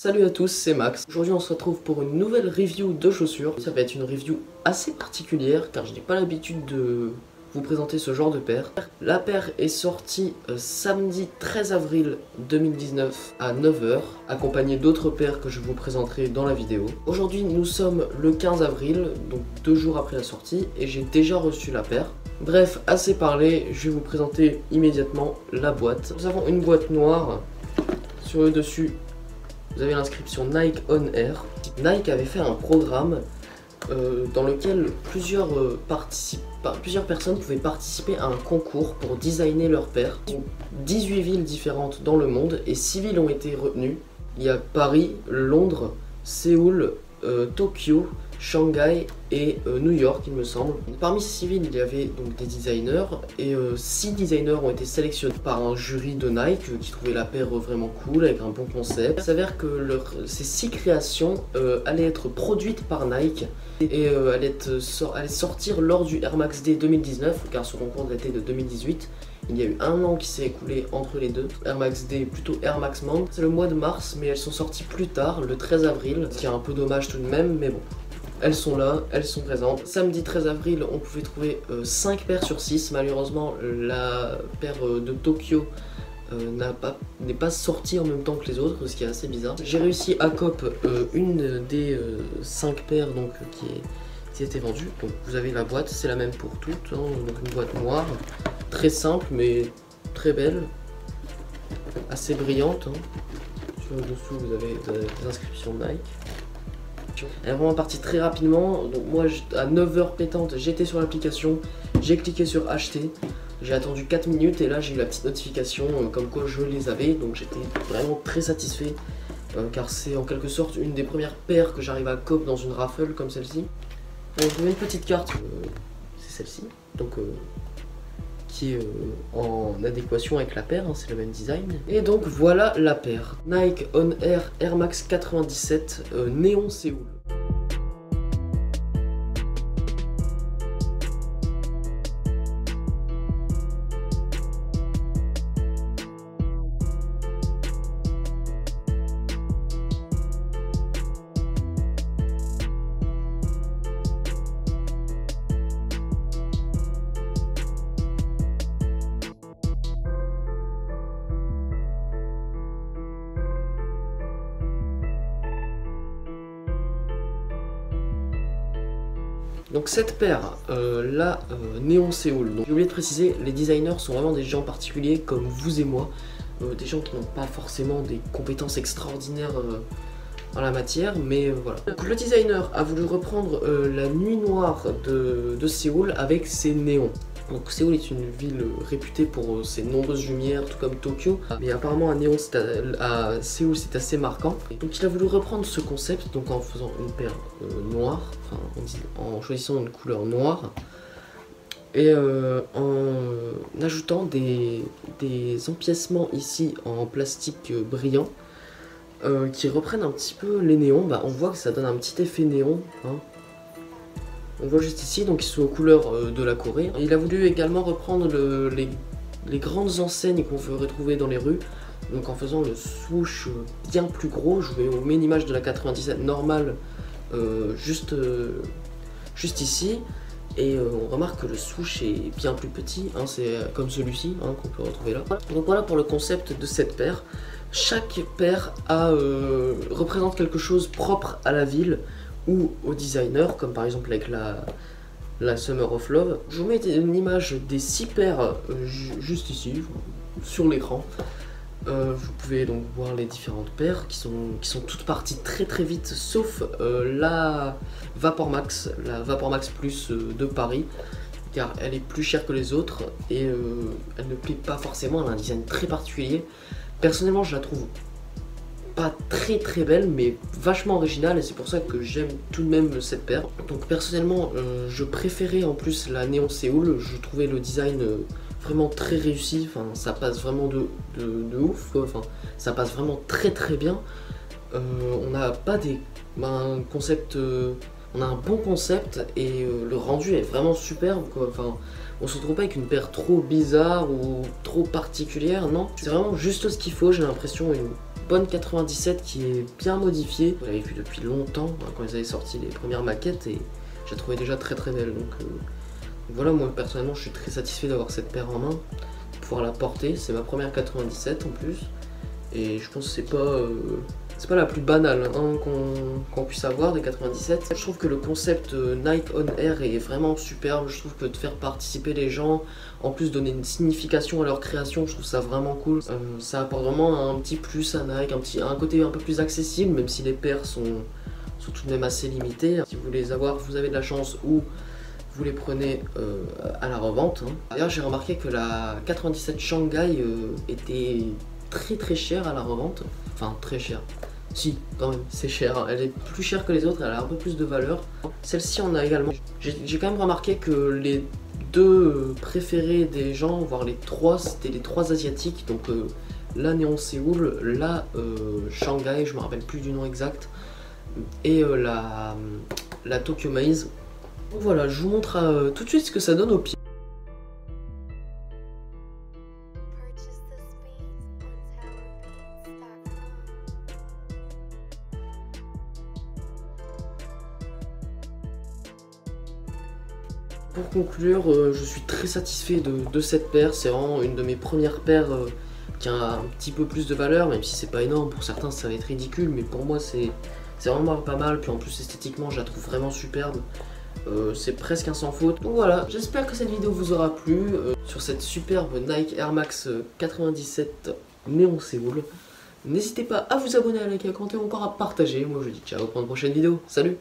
Salut à tous, c'est Max. Aujourd'hui on se retrouve pour une nouvelle review de chaussures. Ça va être une review assez particulière car je n'ai pas l'habitude de vous présenter ce genre de paire. La paire est sortie samedi 13 avril 2019 à 9 h, accompagnée d'autres paires que je vous présenterai dans la vidéo. Aujourd'hui nous sommes le 15 avril, donc 2 jours après la sortie, et j'ai déjà reçu la paire. Bref, assez parlé, je vais vous présenter immédiatement la boîte. Nous avons une boîte noire, sur le dessus vous avez l'inscription Nike On Air. Nike avait fait un programme dans lequel plusieurs personnes pouvaient participer à un concours pour designer leur paire. 18 villes différentes dans le monde et 6 villes ont été retenues. Il y a Paris, Londres, Séoul, Tokyo, Shanghai et New York, il me semble. Parmi ces 6 villes, il y avait donc des designers et 6 designers ont été sélectionnés par un jury de Nike qui trouvait la paire vraiment cool avec un bon concept. Il s'avère que ces 6 créations allaient être produites par Nike et allaient sortir lors du Air Max Day 2019 car ce concours datait de 2018. Il y a eu un an qui s'est écoulé entre les deux. Air Max Day, plutôt Air Max Month. C'est le mois de mars, mais elles sont sorties plus tard, le 13 avril, ce qui est un peu dommage tout de même, mais bon. Elles sont là, elles sont présentes. Samedi 13 avril, on pouvait trouver 5 paires sur 6. Malheureusement, la paire de Tokyo n'est pas sortie en même temps que les autres, ce qui est assez bizarre. J'ai réussi à cop une des 5 paires donc, qui était vendue. Donc vous avez la boîte, c'est la même pour toutes. Hein, donc une boîte noire, très simple mais très belle, assez brillante. Hein. Sur le dessous, vous avez des inscriptions Nike. Elle est vraiment partie très rapidement, donc moi à 9 h pétante j'étais sur l'application, j'ai cliqué sur acheter, j'ai attendu 4 minutes et là j'ai eu la petite notification comme quoi je les avais, donc j'étais vraiment très satisfait car c'est en quelque sorte une des premières paires que j'arrive à cop dans une raffle comme celle-ci. Donc je mets une petite carte, c'est celle-ci, donc qui est en adéquation avec la paire, hein, c'est le même design. Et donc voilà la paire. Nike On Air Air Max 97 Néon Séoul. Donc cette paire, Néon Séoul, j'ai oublié de préciser, les designers sont vraiment des gens particuliers comme vous et moi, des gens qui n'ont pas forcément des compétences extraordinaires en la matière, mais voilà. Donc le designer a voulu reprendre la nuit noire de Séoul avec ses néons. Donc Séoul est une ville réputée pour ses nombreuses lumières, tout comme Tokyo, mais apparemment à Séoul c'est assez marquant. Donc il a voulu reprendre ce concept, donc en faisant une paire noire, enfin en choisissant une couleur noire, et en ajoutant des empiècements ici en plastique brillant, qui reprennent un petit peu les néons. Bah, on voit que ça donne un petit effet néon, hein. On voit juste ici, donc ils sont aux couleurs de la Corée. Il a voulu également reprendre les grandes enseignes qu'on peut retrouver dans les rues. Donc en faisant le swoosh bien plus gros, je vous mets une image de la 97 normale juste ici. Et on remarque que le swoosh est bien plus petit, hein, c'est comme celui-ci hein, qu'on peut retrouver là. Donc voilà pour le concept de cette paire. Chaque paire représente quelque chose propre à la ville ou au designer, comme par exemple avec la Summer of Love. Je vous mets une image des 6 paires juste ici, sur l'écran. Vous pouvez donc voir les différentes paires qui sont toutes parties très très vite, sauf la Vapor Max Plus de Paris, car elle est plus chère que les autres et elle ne plaît pas forcément, elle a un design très particulier. Personnellement je la trouve pas très très belle mais vachement originale et c'est pour ça que j'aime tout de même cette paire. Donc personnellement je préférais en plus la Néon Séoul, je trouvais le design vraiment très réussi, enfin ça passe vraiment de ouf quoi. Enfin ça passe vraiment très très bien. On n'a pas un concept, on a un bon concept et le rendu est vraiment superbe quoi. Enfin on se retrouve pas avec une paire trop bizarre ou trop particulière, non, c'est vraiment juste ce qu'il faut. J'ai l'impression bonne 97 qui est bien modifiée. Vous l'avez vu depuis longtemps, hein, quand ils avaient sorti les premières maquettes, et je la trouvais déjà très très belle. Donc voilà, moi personnellement je suis très satisfait d'avoir cette paire en main, de pouvoir la porter. C'est ma première 97 en plus, et je pense que c'est pas la plus banale hein, qu'on puisse avoir des 97. Je trouve que le concept Nike On Air est vraiment superbe. Je trouve que de faire participer les gens, en plus donner une signification à leur création, je trouve ça vraiment cool. Ça apporte vraiment un petit plus à Nike, un côté un peu plus accessible, même si les paires sont tout de même assez limitées. Si vous voulez les avoir, vous avez de la chance, ou vous les prenez à la revente. Hein. D'ailleurs, j'ai remarqué que la 97 Shanghai était très très chère à la revente. Enfin, très chère. Si, quand même, c'est cher. Elle est plus chère que les autres, elle a un peu plus de valeur. Celle-ci, on a également. J'ai quand même remarqué que les deux préférés des gens, voire les trois, c'était les trois asiatiques. Donc la Néon Séoul, la Shanghai, je me rappelle plus du nom exact, et la Tokyo Maze. Donc voilà, je vous montre tout de suite ce que ça donne au pied. Pour conclure, je suis très satisfait de cette paire. C'est vraiment une de mes premières paires qui a un petit peu plus de valeur, même si c'est pas énorme. Pour certains ça va être ridicule, mais pour moi c'est vraiment pas mal. Puis en plus esthétiquement je la trouve vraiment superbe. C'est presque un sans faute. Donc voilà, j'espère que cette vidéo vous aura plu sur cette superbe Nike Air Max 97 Néon Séoul. N'hésitez pas à vous abonner, à liker, à commenter, encore à partager. Moi je vous dis ciao pour une prochaine vidéo. Salut!